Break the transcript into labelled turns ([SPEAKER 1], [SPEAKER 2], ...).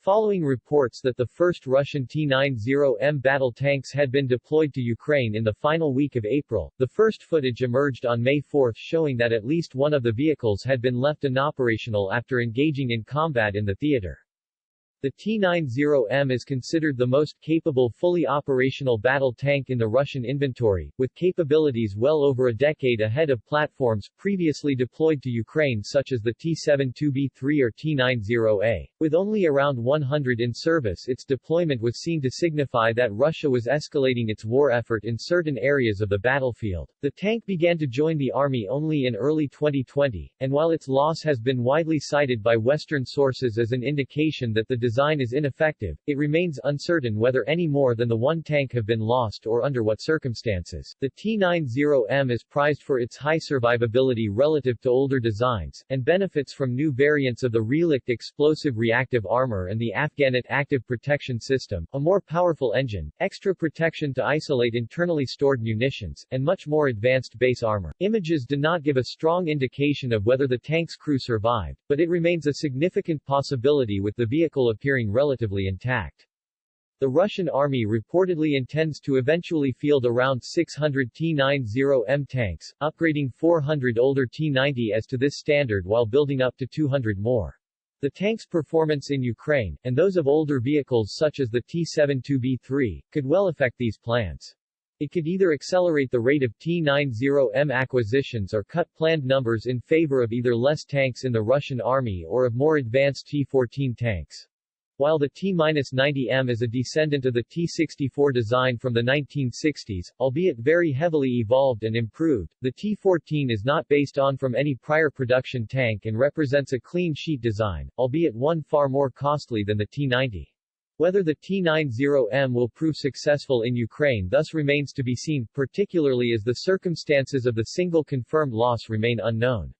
[SPEAKER 1] Following reports that the first Russian T-90M battle tanks had been deployed to Ukraine in the final week of April, the first footage emerged on May 4 showing that at least one of the vehicles had been left inoperational after engaging in combat in the theater. The T-90M is considered the most capable fully operational battle tank in the Russian inventory, with capabilities well over a decade ahead of platforms previously deployed to Ukraine such as the T-72B3 or T-90A. With only around 100 in service, its deployment was seen to signify that Russia was escalating its war effort in certain areas of the battlefield. The tank began to join the army only in early 2020, and while its loss has been widely cited by Western sources as an indication that the design is ineffective, it remains uncertain whether any more than the one tank have been lost or under what circumstances. The T-90M is prized for its high survivability relative to older designs, and benefits from new variants of the Relikt explosive reactive armor and the Afghanet active protection system, a more powerful engine, extra protection to isolate internally stored munitions, and much more advanced base armor. Images do not give a strong indication of whether the tank's crew survived, but it remains a significant possibility with the vehicle appearing relatively intact. The Russian army reportedly intends to eventually field around 600 T-90M tanks, upgrading 400 older T-90s to this standard while building up to 200 more. The tank's performance in Ukraine, and those of older vehicles such as the T-72B3, could well affect these plans. It could either accelerate the rate of T-90M acquisitions or cut planned numbers in favor of either less tanks in the Russian army or of more advanced T-14 tanks. While the T-90M is a descendant of the T-64 design from the 1960s, albeit very heavily evolved and improved, the T-14 is not based on from any prior production tank and represents a clean sheet design, albeit one far more costly than the T-90. Whether the T-90M will prove successful in Ukraine thus remains to be seen, particularly as the circumstances of the single confirmed loss remain unknown.